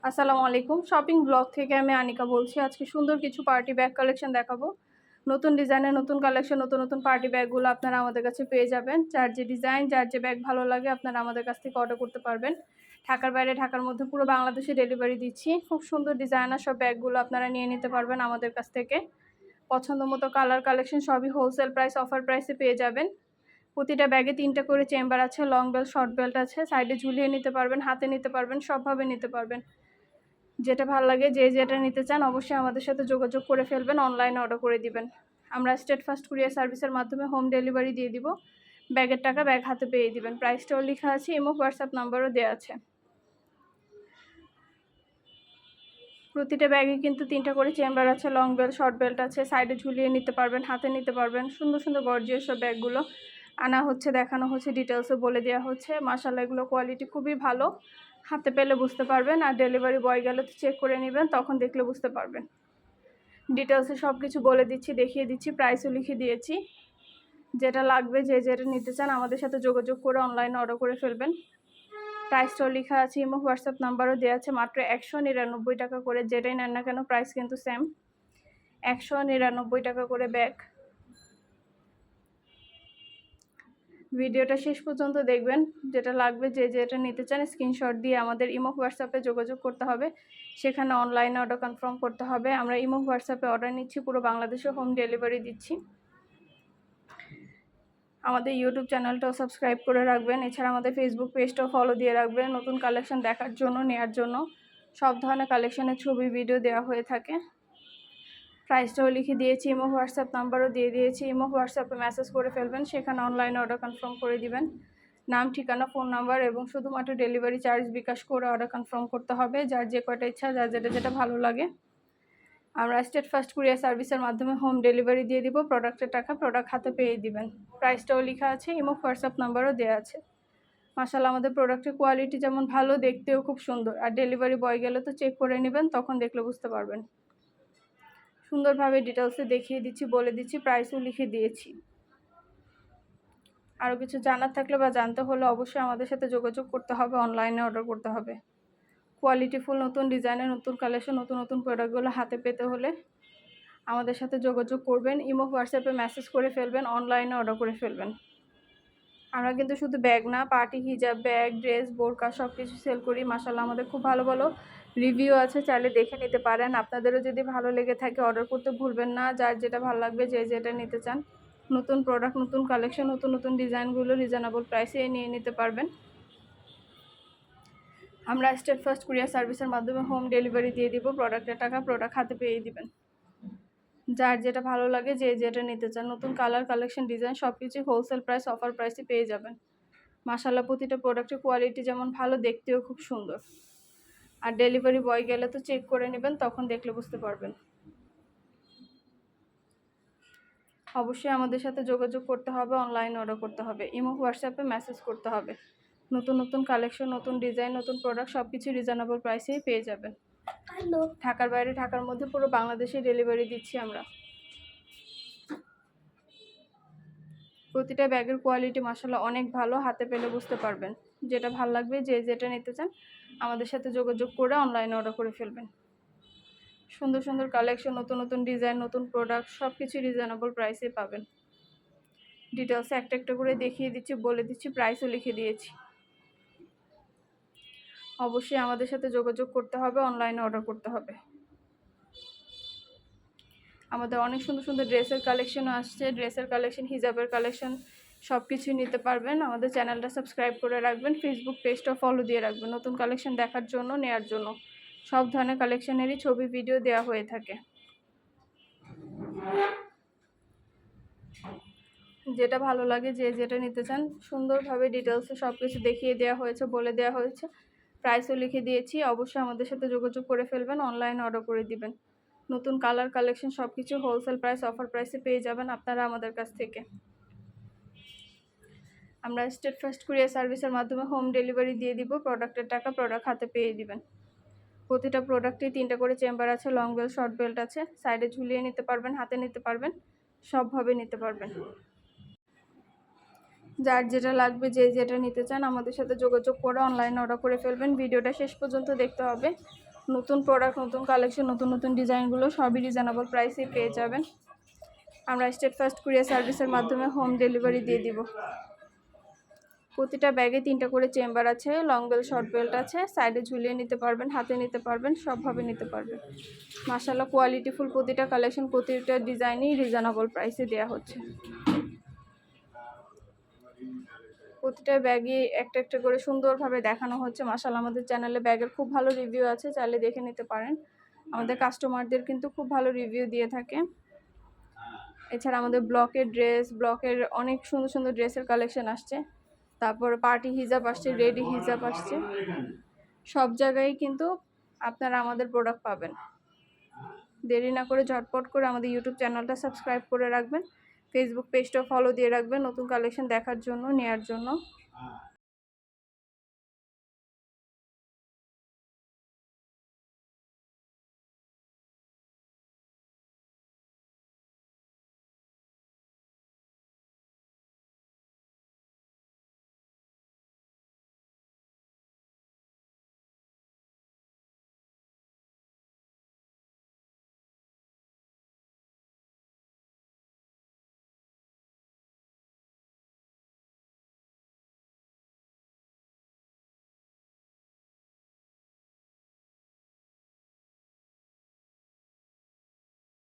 আসসালামু আলাইকুম। Shopping blog থেকে আমি আনিকা বলছি। আজকে সুন্দর কিছু পার্টি ব্যাগ কালেকশন দেখাবো। নতুন ডিজাইনের নতুন কালেকশন, নতুন নতুন পার্টি ব্যাগগুলো আপনারা আমাদের কাছে পেয়ে যাবেন। যার যে ডিজাইন, যার যে ব্যাগ ভালো লাগে আপনারা আমাদের কাছ থেকে অর্ডার করতে পারবেন। ঢাকার বাইরে, ঢাকার মধ্যে পুরো বাংলাদেশে ডেলিভারি দিচ্ছি। খুব সুন্দর ডিজাইনার সব ব্যাগগুলো আপনারা নিয়ে নিতে পারবেন আমাদের কাছ থেকে। পছন্দ মতো কালার কালেকশন সবই হোলসেল প্রাইস, অফার প্রাইসে পেয়ে যাবেন। প্রতিটা ব্যাগে 3টা করে চেম্বার আছে, লং বেল্ট, শর্ট বেল্ট আছে। সাইডে ঝুলিয়ে নিতে পারবেন, হাতে নিতে পারবেন, সবভাবে নিতে পারবেন। যেটা ভালো লাগে, যে যেটা নিতে চান অবশ্যই আমাদের সাথে যোগাযোগ করে ফেলবেন, অনলাইনে অর্ডার করে দিবেন। আমরা স্টেট ফার্স্ট কুরিয়ার সার্ভিসের মাধ্যমে হোম ডেলিভারি দিয়ে দিব। ব্যাগের টাকা ব্যাগ হাতে পেয়ে দিবেন। প্রাইসটাও লেখা আছে, ইমো হোয়াটসঅ্যাপ নাম্বারও দেওয়া আছে। প্রতিটা ব্যাগে কিন্তু 3টা করে চেম্বার আছে, লং বেল্ট, শর্ট বেল্ট আছে। সাইডে ঝুলিয়ে নিতে পারবেন, হাতে নিতে পারবেন। সুন্দর সুন্দর গর্জিয়াস সব ব্যাগগুলো আনা হচ্ছে, দেখানো হচ্ছে, ডিটেলসও বলে দেওয়া হচ্ছে। মাশাআল্লাহ, এগুলো কোয়ালিটি খুবই ভালো। হাতে পেলে বুঝতে পারবেন, আর ডেলিভারি বয় গেলে তো চেক করে নেবেন, তখন দেখলে বুঝতে পারবেন। ডিটেলসে সব কিছু বলে দিচ্ছি, দেখিয়ে দিচ্ছি, প্রাইসও লিখে দিয়েছি। যেটা লাগবে, যে যেটা নিতে চান আমাদের সাথে যোগাযোগ করে অনলাইনে অর্ডার করে ফেলবেন। প্রাইসটাও লেখা আছে, ইমো হোয়াটসঅ্যাপ নাম্বারও দেওয়া আছে। মাত্র 199 টাকা করে, যেটাই নেন না কেন প্রাইস কিন্তু সেম। 199 টাকা করে ব্যাগ। ভিডিওটা শেষ পর্যন্ত দেখবেন। যেটা লাগবে, যে যেটা নিতে চান স্ক্রিনশট দিয়ে আমাদের ইমো হোয়াটসঅ্যাপে যোগাযোগ করতে হবে। সেখানে অনলাইনে অর্ডার কনফার্ম করতে হবে। আমরা ইমো হোয়াটসঅ্যাপে অর্ডার নিচ্ছি, পুরো বাংলাদেশে হোম ডেলিভারি দিচ্ছি। আমাদের ইউটিউব চ্যানেলটাও সাবস্ক্রাইব করে রাখবেন। এছাড়া আমাদের ফেসবুক পেজটাও ফলো দিয়ে রাখবেন, নতুন কালেকশন দেখার জন্য, নেওয়ার জন্য। সব ধরনের কালেকশনের ছবি, ভিডিও দেওয়া হয়ে থাকে। প্রাইসটাও লিখে দিয়েছি, ইমো হোয়াটসঅ্যাপ নাম্বারও দিয়ে দিয়েছি। ইমো হোয়াটসঅ্যাপে মেসেজ করে ফেলবেন, সেখানে অনলাইনে অর্ডার কনফার্ম করে দিবেন। নাম, ঠিকানা, ফোন নাম্বার এবং শুধুমাত্র ডেলিভারি চার্জ বিকাশ করে অর্ডার কনফার্ম করতে হবে। যার যে কয়টা ইচ্ছা, যার যেটা যেটা ভালো লাগে। আমরা স্টেট ফার্স্ট কুরিয়ার সার্ভিসের মাধ্যমে হোম ডেলিভারি দিয়ে দিব। প্রোডাক্টের টাকা প্রোডাক্ট হাতে পেয়ে দিবেন। প্রাইসটাও লেখা আছে, ইমো হোয়াটসঅ্যাপ নাম্বারও দেওয়া আছে। মাশাআল্লাহ, আমাদের প্রোডাক্টের কোয়ালিটি যেমন ভালো, দেখতেও খুব সুন্দর। আর ডেলিভারি বয় গেলে তো চেক করে নেবেন, তখন দেখলে বুঝতে পারবেন। সুন্দরভাবে ডিটেলসে দেখিয়ে দিচ্ছি, বলে দিচ্ছি, প্রাইসও লিখে দিয়েছি। আরও কিছু জানার থাকলে বা জানতে হলে অবশ্যই আমাদের সাথে যোগাযোগ করতে হবে, অনলাইনে অর্ডার করতে হবে। কোয়ালিটিফুল নতুন ডিজাইনের নতুন কালেকশন, নতুন নতুন প্রোডাক্টগুলো হাতে পেতে হলে আমাদের সাথে যোগাযোগ করবেন। ইমো হোয়াটসঅ্যাপে মেসেজ করে ফেলবেন, অনলাইনে অর্ডার করে ফেলবেন। আমরা কিন্তু শুধু ব্যাগ না, পার্টি হিজাব, ব্যাগ, ড্রেস, বোরকা সব কিছু সেল করি। মাশাআল্লাহ, আমাদের খুব ভালো ভালো রিভিউ আছে, চাইলে দেখে নিতে পারেন। আপনাদেরও যদি ভালো লেগে থাকে অর্ডার করতে ভুলবেন না। যার যেটা ভালো লাগবে, যে যেটা নিতে চান, নতুন প্রোডাক্ট, নতুন কালেকশন, নতুন নতুন ডিজাইনগুলো রিজনেবল প্রাইসে নিয়ে নিতে পারবেন। আমরা স্টেট ফার্স্ট কুরিয়ার সার্ভিসের মাধ্যমে হোম ডেলিভারি দিয়ে দিব। প্রোডাক্টের টাকা প্রোডাক্ট হাতে পেয়ে দিবেন। যার যেটা ভালো লাগে, যে যেটা নিতে চান, নতুন কালার কালেকশন, ডিজাইন সব কিছু হোলসেল প্রাইস, অফার প্রাইসে পেয়ে যাবেন। মাশাআল্লাহ, প্রতিটা প্রোডাক্টের কোয়ালিটি যেমন ভালো, দেখতেও খুব সুন্দর। আর ডেলিভারি বয় গেলে তো চেক করে নেবেন, তখন দেখলে বুঝতে পারবেন। অবশ্যই আমাদের সাথে যোগাযোগ করতে হবে, অনলাইনে অর্ডার করতে হবে। ইমো হোয়াটসঅ্যাপে মেসেজ করতে হবে। নতুন নতুন কালেকশন, নতুন ডিজাইন, নতুন প্রোডাক্ট সব কিছু রিজনেবল প্রাইসেই পেয়ে যাবেন। ঢাকার বাইরে, ঢাকার মধ্যে পুরো বাংলাদেশে ডেলিভারি দিচ্ছি আমরা। প্রতিটা ব্যাগের কোয়ালিটি মাশাআল্লাহ অনেক ভালো, হাতে পেলে বুঝতে পারবেন। যেটা ভালো লাগবে, যে যেটা নিতে চান আমাদের সাথে যোগাযোগ করে অনলাইনে অর্ডার করে ফেলবেন। সুন্দর সুন্দর কালেকশন, নতুন নতুন ডিজাইন, নতুন প্রোডাক্ট সব কিছু রিজনেবল প্রাইসে পাবেন। ডিটেলসে একটা একটা করে দেখিয়ে দিচ্ছি, বলে দিচ্ছি, প্রাইসও লিখে দিয়েছি। অবশ্যই আমাদের সাথে যোগাযোগ করতে হবে, অনলাইনে অর্ডার করতে হবে। আমাদের অনেক সুন্দর সুন্দর ড্রেসের কালেকশনও আসছে। ড্রেসের কালেকশন, হিজাবের কালেকশন সব কিছুই নিতে পারবেন। আমাদের চ্যানেলটা সাবস্ক্রাইব করে রাখবেন, ফেসবুক পেজটা ফলো দিয়ে রাখবেন, নতুন কালেকশন দেখার জন্য, নেয়ার জন্য। সব ধরনের কালেকশনেরই ছবি, ভিডিও দেওয়া হয়ে থাকে। যেটা ভালো লাগে, যে যেটা নিতে চান সুন্দরভাবে ডিটেলসে সব কিছু দেখিয়ে দেওয়া হয়েছে, বলে দেওয়া হয়েছে। প্রাইসও লিখে দিয়েছি। অবশ্যই আমাদের সাথে যোগাযোগ করে ফেলবেন, অনলাইনে অর্ডার করে দিবেন। নতুন কালার কালেকশন সব কিছু হোলসেল প্রাইস, অফার প্রাইসে পেয়ে যাবেন আপনারা আমাদের কাছ থেকে। আমরা স্টেট ফার্স্ট কুরিয়ার সার্ভিসের মাধ্যমে হোম ডেলিভারি দিয়ে দিব। প্রোডাক্টের টাকা প্রোডাক্ট হাতে পেয়ে দিবেন। প্রতিটা প্রোডাক্টেই 3টা করে চেম্বার আছে, লং বেল্ট, শর্ট বেল্ট আছে। সাইডে ঝুলিয়ে নিতে পারবেন, হাতে নিতে পারবেন, সবভাবে নিতে পারবেন। যার যেটা লাগবে, যে যেটা নিতে চান আমাদের সাথে যোগাযোগ করে অনলাইনে অর্ডার করে ফেলবেন। ভিডিওটা শেষ পর্যন্ত দেখতে হবে। নতুন প্রোডাক্ট, নতুন কালেকশন, নতুন নতুন ডিজাইনগুলো সবই রিজনেবল প্রাইসে পেয়ে যাবেন। আমরা স্টেট ফার্স্ট কুরিয়ার সার্ভিসের মাধ্যমে হোম ডেলিভারি দিয়ে দিব। প্রতিটা ব্যাগে 3টা করে চেম্বার আছে, লং বেল্ট শর্ট বেল্ট আছে, সাইডে ঝুলিয়ে নিতে পারবেন, হাতে নিতে পারবেন, সবভাবে নিতে পারবেন। মাশাআল্লাহ কোয়ালিটিফুল প্রতিটা কালেকশন, প্রতিটা ডিজাইনই রিজনেবল প্রাইসে দেওয়া হচ্ছে। প্রতিটা ব্যাগই একটা একটা করে সুন্দরভাবে দেখানো হচ্ছে। মাশাআল্লাহ আমাদের চ্যানেলে ব্যাগের খুব ভালো রিভিউ আছে, চাইলে দেখে নিতে পারেন। আমাদের কাস্টমারদের কিন্তু খুব ভালো রিভিউ দিয়ে থাকে। এছাড়া আমাদের ব্লকের অনেক সুন্দর সুন্দর ড্রেসের কালেকশন আসছে। তারপর পার্টি হিজাব আসছে, রেডি হিজাব আসছে। সব জায়গায় কিন্তু আপনারা আমাদের প্রোডাক্ট পাবেন। দেরি না করে ঝটপট করে আমাদের ইউটিউব চ্যানেলটা সাবস্ক্রাইব করে রাখবেন, ফেসবুক পেজটাও ফলো দিয়ে রাখবেন নতুন কালেকশন দেখার জন্য, নেয়ার জন্য।